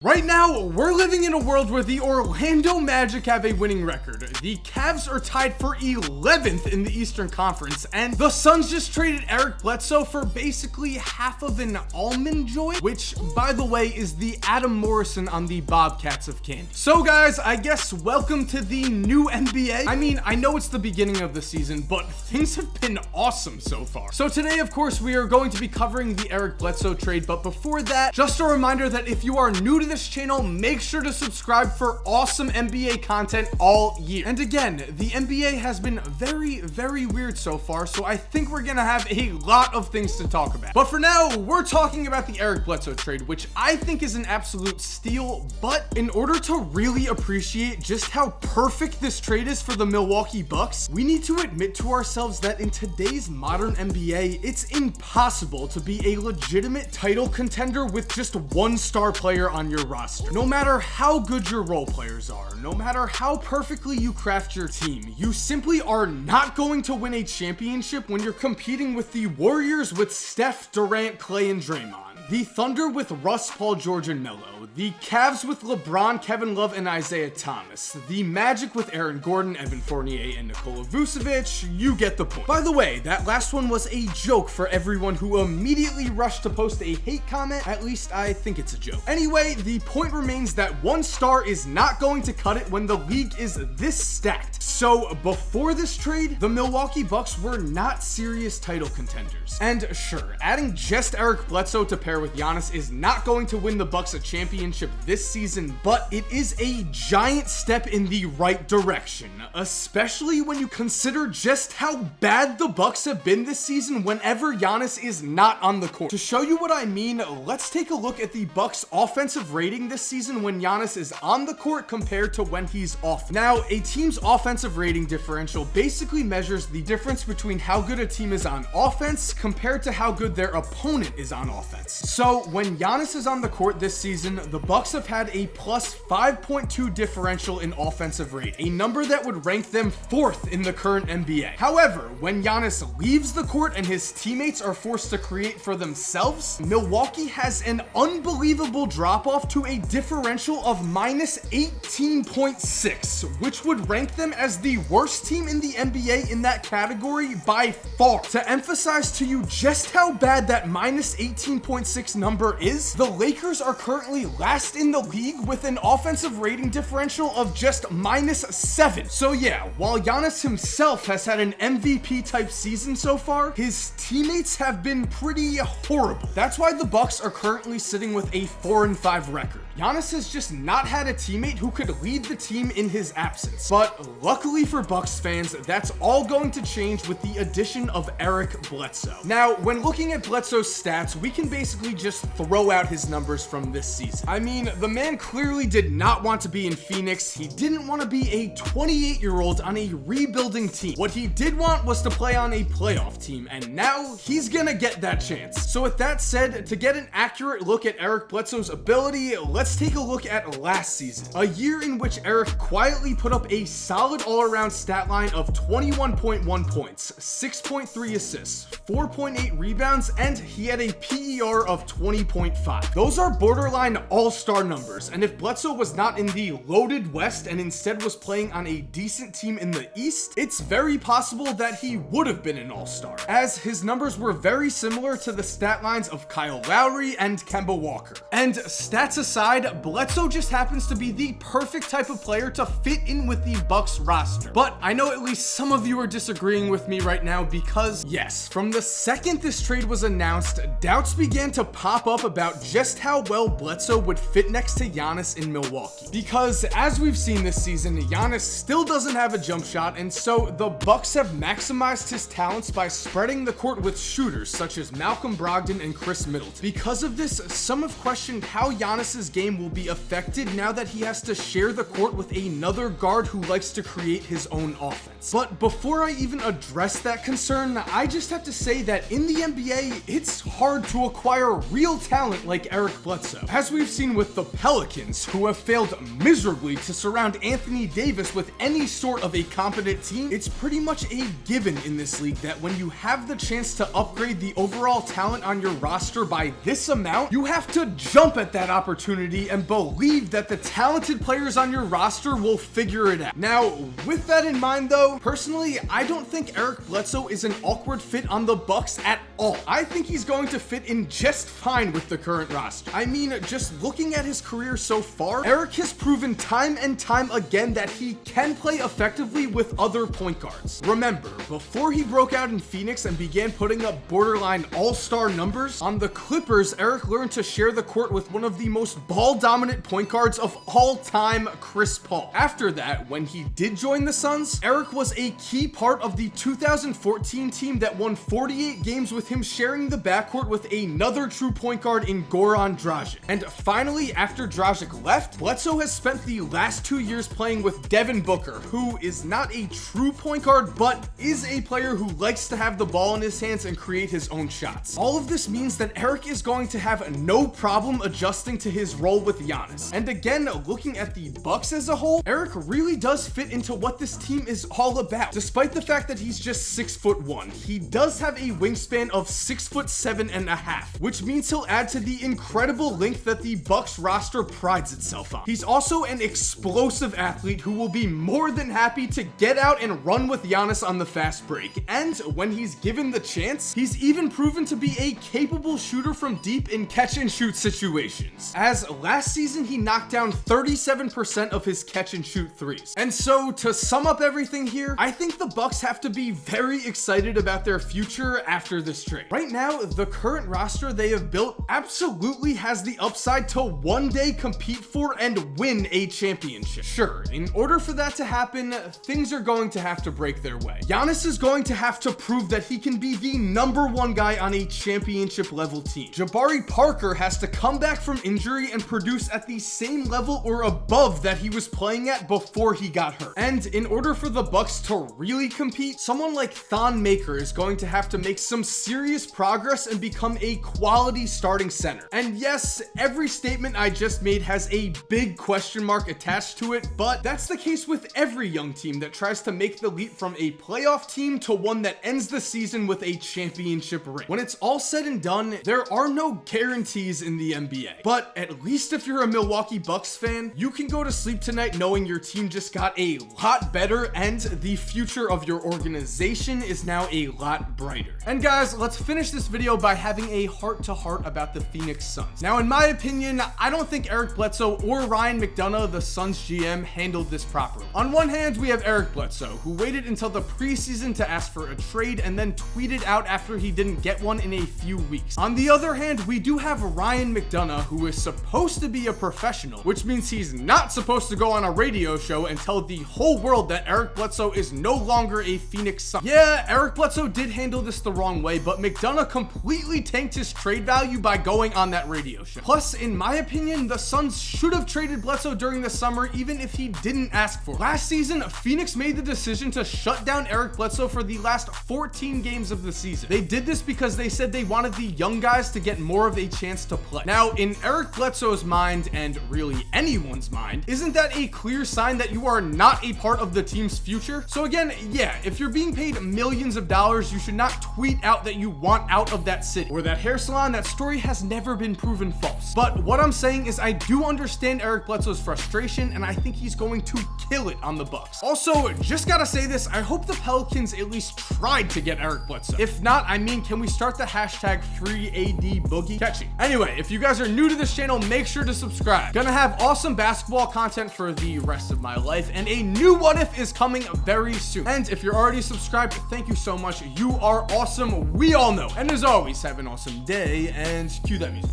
Right now, we're living in a world where the Orlando Magic have a winning record. The Cavs are tied for 11th in the Eastern Conference, and the Suns just traded Eric Bledsoe for basically half of an almond joy, which, by the way, is the Adam Morrison on the Bobcats of Candy. So guys, I guess welcome to the new NBA. I mean, I know it's the beginning of the season, but things have been awesome so far. So today, of course, we are going to be covering the Eric Bledsoe trade, but before that, just a reminder that if you are new to this channel, make sure to subscribe for awesome NBA content all year. And again, the NBA has been very weird so far, so I think we're gonna have a lot of things to talk about. But for now, we're talking about the Eric Bledsoe trade, which I think is an absolute steal. But in order to really appreciate just how perfect this trade is for the Milwaukee Bucks, we need to admit to ourselves that in today's modern NBA, it's impossible to be a legitimate title contender with just one star player on your roster. No matter how good your role players are, no matter how perfectly you craft your team, you simply are not going to win a championship when you're competing with the Warriors with Steph, Durant, Clay, and Draymond, the Thunder with Russ, Paul George, and Melo, the Cavs with LeBron, Kevin Love, and Isaiah Thomas, the Magic with Aaron Gordon, Evan Fournier, and Nikola Vucevic. You get the point. By the way, that last one was a joke for everyone who immediately rushed to post a hate comment. At least I think it's a joke. Anyway, the point remains that one star is not going to cut it when the league is this stacked. So before this trade, the Milwaukee Bucks were not serious title contenders. And sure, adding just Eric Bledsoe to pair with Giannis is not going to win the Bucks a championship this season, but it is a giant step in the right direction, especially when you consider just how bad the Bucks have been this season whenever Giannis is not on the court. To show you what I mean, let's take a look at the Bucks offensive rating this season when Giannis is on the court compared to when he's off. Now, a team's offensive rating differential basically measures the difference between how good a team is on offense compared to how good their opponent is on offense. So when Giannis is on the court this season, the Bucks have had a plus 5.2 differential in offensive rate, a number that would rank them 4th in the current NBA. However, when Giannis leaves the court and his teammates are forced to create for themselves, Milwaukee has an unbelievable drop off to a differential of minus 18.6, which would rank them as the worst team in the NBA in that category by far. To emphasize to you just how bad that minus 18.6 number is, the Lakers are currently last in the league with an offensive rating differential of just minus 7. So yeah, while Giannis himself has had an MVP type season so far, his teammates have been pretty horrible. That's why the Bucks are currently sitting with a 4-5 record. Giannis has just not had a teammate who could lead the team in his absence. But luckily for Bucks fans, that's all going to change with the addition of Eric Bledsoe. Now, when looking at Bledsoe's stats, we can basically just throw out his numbers from this season. I mean, the man clearly did not want to be in Phoenix. He didn't want to be a 28-year-old on a rebuilding team. What he did want was to play on a playoff team, and now he's gonna get that chance. So with that said, to get an accurate look at Eric Bledsoe's ability, let's take a look at last season, a year in which Eric quietly put up a solid all-around stat line of 21.1 points, 6.3 assists, 4.8 rebounds, and he had a PER of 20.5. Those are borderline all-star numbers, and if Bledsoe was not in the loaded West and instead was playing on a decent team in the East, it's very possible that he would have been an all-star, as his numbers were very similar to the stat lines of Kyle Lowry and Kemba Walker. And stats aside, Bledsoe just happens to be the perfect type of player to fit in with the Bucks roster. But I know at least some of you are disagreeing with me right now because, yes, from the second this trade was announced, doubts began to pop up about just how well Bledsoe would fit next to Giannis in Milwaukee. Because as we've seen this season, Giannis still doesn't have a jump shot, and so the Bucks have maximized his talents by spreading the court with shooters such as Malcolm Brogdon and Chris Middleton. Because of this, some have questioned how Giannis's game will be affected now that he has to share the court with another guard who likes to create his own offense. But before I even address that concern, I just have to say that in the NBA, it's hard to acquire acquire real talent like Eric Bledsoe. As we've seen with the Pelicans, who have failed miserably to surround Anthony Davis with any sort of a competent team, it's pretty much a given in this league that when you have the chance to upgrade the overall talent on your roster by this amount, you have to jump at that opportunity and believe that the talented players on your roster will figure it out. Now, with that in mind though, personally, I don't think Eric Bledsoe is an awkward fit on the Bucks at all. I think he's going to fit in just fine with the current roster. I mean, just looking at his career so far, Eric has proven time and time again that he can play effectively with other point guards. Remember, before he broke out in Phoenix and began putting up borderline all-star numbers, on the Clippers, Eric learned to share the court with one of the most ball-dominant point guards of all time, Chris Paul. After that, when he did join the Suns, Eric was a key part of the 2014 team that won 48 games with him sharing the backcourt with another true point guard in Goran Dragic. And finally, after Dragic left, Bledsoe has spent the last 2 years playing with Devin Booker, who is not a true point guard, but is a player who likes to have the ball in his hands and create his own shots. All of this means that Eric is going to have no problem adjusting to his role with Giannis. And again, looking at the Bucks as a whole, Eric really does fit into what this team is all about. Despite the fact that he's just 6'1", he does have a wingspan of 6'7.5", which means he'll add to the incredible length that the Bucks roster prides itself on. He's also an explosive athlete who will be more than happy to get out and run with Giannis on the fast break. And when he's given the chance, he's even proven to be a capable shooter from deep in catch and shoot situations. As last season, he knocked down 37% of his catch and shoot threes. And so to sum up everything here, I think the Bucks have to be very excited about their future after this trade. Right now, the current roster they have built absolutely has the upside to one day compete for and win a championship. Sure, in order for that to happen, things are going to have to break their way. Giannis is going to have to prove that he can be the #1 guy on a championship level team. Jabari Parker has to come back from injury and produce at the same level or above that he was playing at before he got hurt. And in order for the Bucks to really compete, someone like Thon Maker is going to have to make some serious progress and become a quality starting center. And yes, every statement I just made has a big question mark attached to it, but that's the case with every young team that tries to make the leap from a playoff team to one that ends the season with a championship ring. When it's all said and done, there are no guarantees in the NBA. But at least if you're a Milwaukee Bucks fan, you can go to sleep tonight knowing your team just got a lot better and the future of your organization is now a lot brighter. And guys, let's finish this video by having a heart-to-heart about the Phoenix Suns. Now, in my opinion, I don't think Eric Bledsoe or Ryan McDonough, the Suns GM, handled this properly. On one hand, we have Eric Bledsoe, who waited until the preseason to ask for a trade and then tweeted out after he didn't get one in a few weeks. On the other hand, we do have Ryan McDonough, who is supposed to be a professional, which means he's not supposed to go on a radio show and tell the whole world that Eric Bledsoe is no longer a Phoenix Sun. Yeah, Eric Bledsoe did handle this the wrong way, but McDonough completely tanked his trade value by going on that radio show. Plus, in my opinion, the Suns should have traded Bledsoe during the summer even if he didn't ask for it. Last season, Phoenix made the decision to shut down Eric Bledsoe for the last 14 games of the season. They did this because they said they wanted the young guys to get more of a chance to play. Now, in Eric Bledsoe's mind, and really anyone's mind, isn't that a clear sign that you are not a part of the team's future? So again, yeah, if you're being paid millions of dollars, you should not tweet out that you want out of that city or that hair salon. That story has never been proven false. But what I'm saying is I do understand Eric Bledsoe's frustration, and I think he's going to kill it on the Bucks. Also, just gotta say this, I hope the Pelicans at least tried to get Eric Bledsoe. If not, I mean, can we start the hashtag #FreeADBoogie? Catchy. Anyway, if you guys are new to this channel, make sure to subscribe. Gonna have awesome basketball content for the rest of my life, and a new What If is coming very soon. And if you're already subscribed, thank you so much. You are awesome. We all know. And as always, have an awesome day, and cue that music.